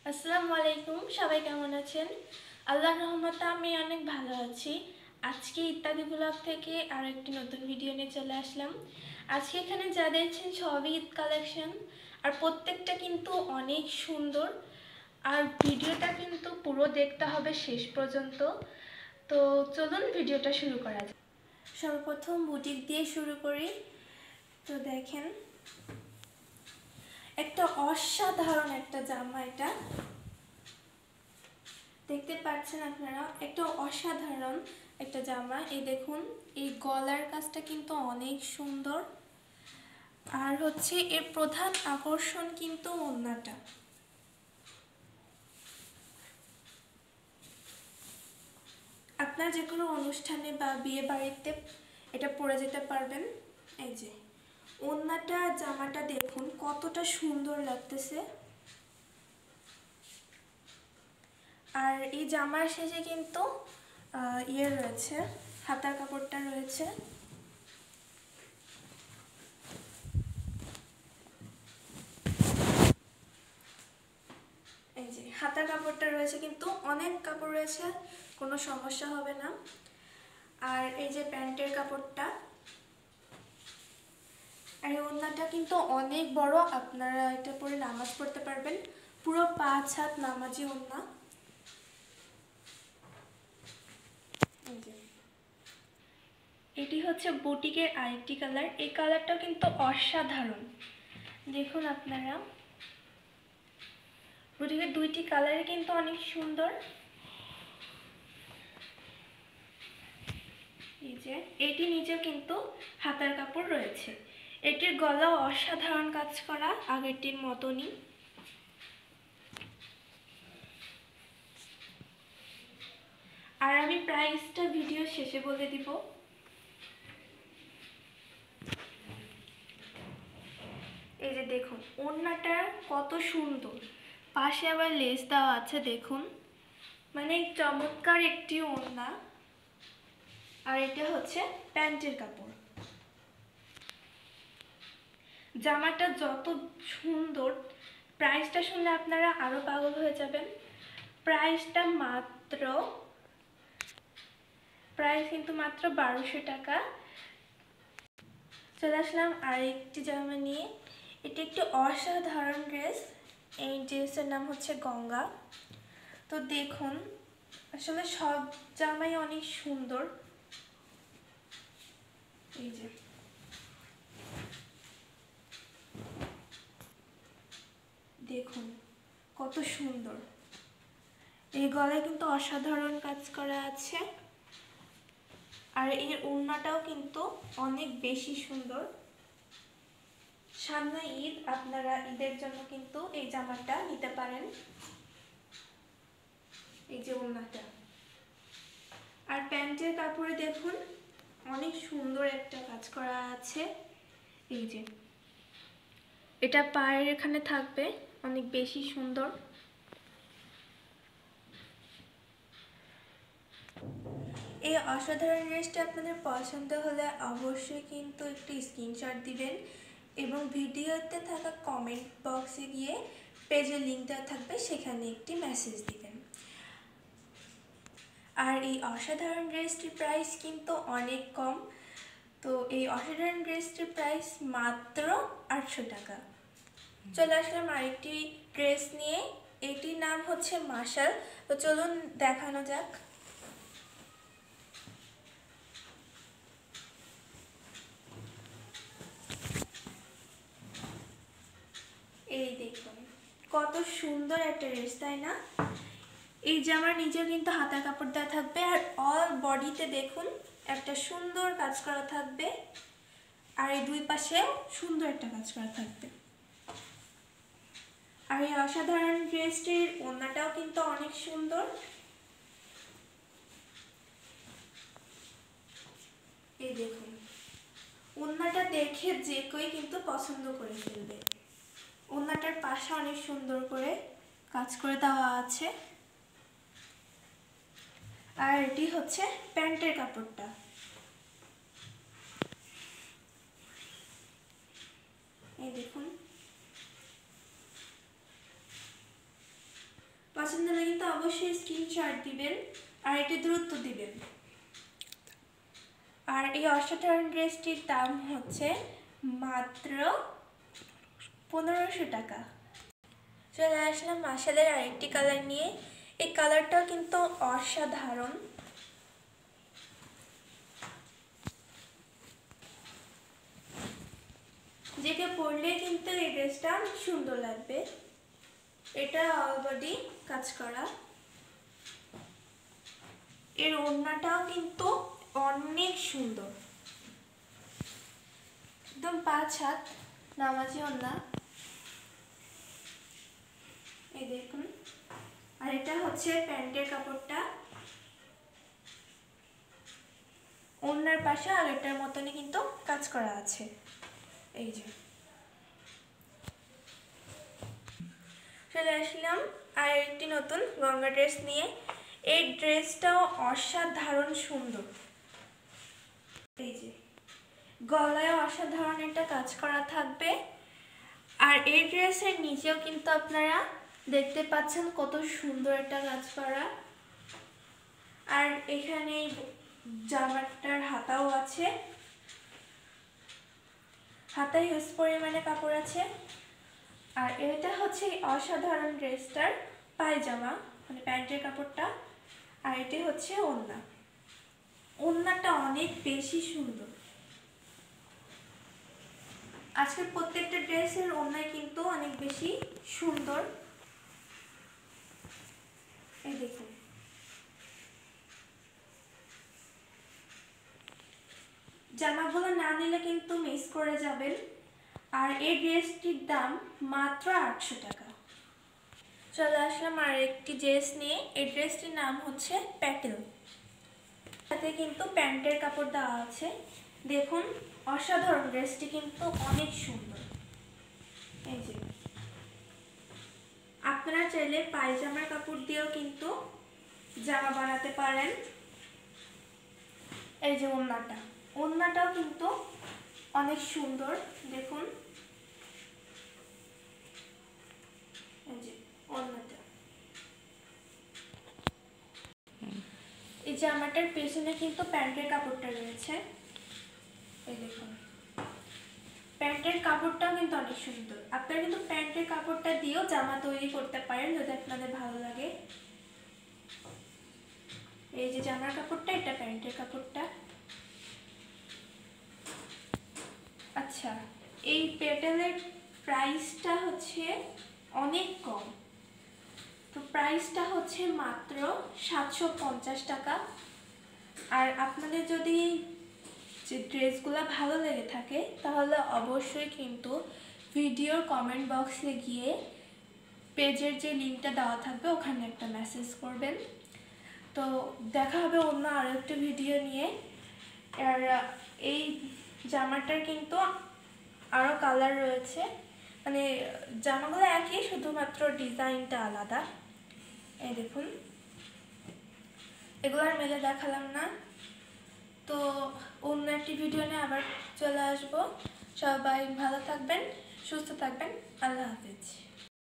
আসসালামু আলাইকুম, সবাই কেমন আছেন? আল্লাহর রহমতে আমি অনেক ভালো আছি। আজকে ইত্যাদি ব্লগ থেকে আরও একটি নতুন ভিডিও নিয়ে চলে আসলাম। আজকে এখানে যা দেখছেন সবই ঈদ কালেকশন, আর প্রত্যেকটা কিন্তু অনেক সুন্দর। আর ভিডিওটা কিন্তু পুরো দেখতে হবে শেষ পর্যন্ত। তো চলুন ভিডিওটা শুরু করা যাক। সর্বপ্রথম বুটিক দিয়ে শুরু করি। তো দেখেন, একটা অসাধারণ একটা জামা, এটা দেখতে পাচ্ছেন আপনারা, একটা অসাধারণ একটা জামা। এই দেখুন, এই গলার কাজটা কিন্তু অনেক সুন্দর। আর হচ্ছে এর প্রধান আকর্ষণ কিন্তু ওড়নাটা। আপনার যে কোনো অনুষ্ঠানে বা বিয়ে বাড়িতে এটা পরে যেতে পারবেন। এই যে ওড়নাটা, জামাটা দেখুন কতটা সুন্দর লাগতেছে। আর এই জামার শেষে কিন্তু রয়েছে, হাতার কাপড়টা রয়েছে। এই যে হাতার কাপড়টা রয়েছে, কিন্তু অনেক কাপড় রয়েছে, কোনো সমস্যা হবে না। আর এই যে প্যান্টের কাপড়টা, আর এই ওড়নাটা কিন্তু অনেক বড়, আপনারা এটা পরে নামাজ পড়তে পারবেন। পুরো 5 হাত নামাজি ওড়না। এটি হচ্ছে বুটিকের আরেকটি কালার। এই কালারটাও কিন্তু অসাধারণ। দেখুন আপনারা, বুটিকের দুইটি কালারই কিন্তু অনেক সুন্দর। এই যে এটি নিচে কিন্তু হাতার কাপড় রয়েছে। এটির গলাও অসাধারণ কাজ করা, আগেরটির মতনই। আর আমি প্রাইসটা ভিডিও শেষে বলে দিব। এই যে দেখুন ওড়নাটা কত সুন্দর, পাশে আবার লেস দেওয়া আছে দেখুন, মানে চমৎকার একটি ওড়না। আর এটা হচ্ছে প্যান্টের কাপড়। জামাটা যত সুন্দর, প্রাইসটা শুনলে আপনারা আরো পাগল হয়ে যাবেন। প্রাইসটা প্রাইস কিন্তু মাত্র 1200 টাকা। চলে আসলাম আরেকটি জামা নিয়ে। এটি একটি অসাধারণ ড্রেস। এই ড্রেসের নাম হচ্ছে গঙ্গা। তো দেখুন, আসলে সব জামাই অনেক সুন্দর। এই যে দেখুন কত সুন্দর, এই গলায় কিন্তু অসাধারণ কাজ করা আছে। আর এর ওড়নাটাও কিন্তু অনেক বেশি সুন্দর। সামনে ঈদ, আপনারা ঈদের জন্য কিন্তু এই জামাটা নিতে পারেন। এই যে ওড়নাটা, আর প্যান্টের কাপড়ে দেখুন অনেক সুন্দর একটা কাজ করা আছে। এই যে এটা পায়ের এখানে থাকবে, অনেক বেশি সুন্দর। এই অসাধারণ ড্রেসটা আপনাদের পছন্দ হলে অবশ্যই কিন্তু একটি স্ক্রিনশট দিবেন, এবং ভিডিওতে থাকা কমেন্ট বক্সে গিয়ে পেজের লিঙ্ক দেওয়া থাকবে, সেখানে একটি মেসেজ দিবেন। আর এই অসাধারণ ড্রেসটির প্রাইস কিন্তু অনেক কম। তো এই অসাধারণ ড্রেসটির প্রাইস মাত্র 800 টাকা। চলে আসলাম আরেকটি ড্রেস নিয়ে। এটির নাম হচ্ছে মাশাল। তো চলুন দেখানো যাক। এই দেখুন কত সুন্দর একটা ড্রেস, তাই না? এই জামার নিচে কিন্তু হাতার কাপড় দেওয়া থাকবে, আর অল বডিতে দেখুন একটা সুন্দর কাজ করা থাকবে, আর এই দুই পাশেও সুন্দর একটা কাজ করা থাকবে। আর এই অসাধারণ ড্রেসটির ওড়নাটাও কিন্তু অনেক সুন্দর। এই দেখুন, ওড়নাটা দেখে যে কেউ কিন্তু পছন্দ করে ফেলবে। ওড়নাটার পাশে অনেক সুন্দর করে কাজ করে দেওয়া আছে। আর এটি হচ্ছে প্যান্টের কাপড়টা। এই দেখুন, পছন্দ হলে কিন্তু অবশ্যই স্ক্রিনশট দিবেন আর এটি দ্রুত দিবেন। আর এই অসাধারণ ড্রেসটির দাম হচ্ছে মাত্র 1500 টাকা। চলে আসলাম মাশালের আরেকটি কালার নিয়ে। এই কালারটাও কিন্তু অসাধারণ। যেটা পরলে কিন্তু এই ড্রেসটা অনেক সুন্দর লাগবে। এটা অল বডি কাজ করা। এর ওড়নাটাও কিন্তু অনেক সুন্দর, একদম 5 হাত নামাজি ওড়না। এই দেখুন। আর এটা হচ্ছে প্যান্টের কাপড়টা। ওড়নার পাশে আগেরটার মতনই কিন্তু কাজ করা আছে। এই যে চলে আসলাম আর একটি নতুন গঙ্গা ড্রেস নিয়ে। এই ড্রেসটাও অসাধারণ সুন্দর। এই যে গলায় অসাধারণ একটা কাজ করা থাকবে। আর এই ড্রেসের নিচেও কিন্তু আপনারা দেখতে পাচ্ছেন কত সুন্দর একটা কাজ করা। আর এখানে জামাটার হাতাও আছে, হাতায় হিউজ পরিমাণে কাপড় আছে। আর এটা হচ্ছে অসাধারণ ড্রেসটার পায়জামা, মানে প্যান্টের কাপড়টা। আর এটি হচ্ছে ওড়না। ওড়নাটা অনেক বেশি সুন্দর। আজকের প্রত্যেকটা ড্রেসের ওড়না কিন্তু অনেক বেশি সুন্দর। এই দেখুন। জামাগুলো না নিলে কিন্তু মিস করে যাবেন। আর এই ড্রেসটির দাম মাত্র 800 টাকা। চলে আসলাম আর একটি ড্রেস নিয়ে। এই ড্রেসটির নাম হচ্ছে প্যাটেল। সাথে কিন্তু প্যান্টের কাপড় দেওয়া আছে। দেখুন অসাধারণ, ড্রেসটি কিন্তু অনেক সুন্দর। এই যে আপনারা চাইলে পায়জামার কাপড় দিয়েও কিন্তু জামা বানাতে পারেন। এই যে ওড়নাটা, ওড়নাটাও কিন্তু অনেক সুন্দর। দেখুন এই যে ওড়নাটা। এই জামাটার পেছনে কিন্তু প্যান্টের কাপড়টা রয়েছে। এই দেখুন প্যান্টের কাপড়টাও কিন্তু অনেক সুন্দর। আপনারা কিন্তু প্যান্টের কাপড়টা দিয়েও জামা তৈরি করতে পারেন যদি আপনাদের ভালো লাগে। এই যে জামার কাপড়টা, এটা প্যান্টের কাপড়টা। আচ্ছা, এই প্যাটেলের প্রাইসটা হচ্ছে অনেক কম। তো প্রাইসটা হচ্ছে মাত্র 750 টাকা। আর আপনাদের যদি যে ড্রেসগুলো ভালো লেগে থাকে তাহলে অবশ্যই কিন্তু ভিডিওর কমেন্ট বক্সে গিয়ে পেজের যে লিঙ্কটা দেওয়া থাকবে ওখানে একটা মেসেজ করবেন। তো দেখা হবে অন্য আরও একটা ভিডিও নিয়ে। আর এই জামাটার কিন্তু আরও কালার রয়েছে, মানে জামাগুলো একই, শুধুমাত্র ডিজাইনটা আলাদা। এই দেখুন, এগুলো আর মেলে দেখালাম না। তো অন্য একটি ভিডিও নিয়ে আবার চলে আসবো। সবাই ভালো থাকবেন, সুস্থ থাকবেন। আল্লাহ হাফেজ।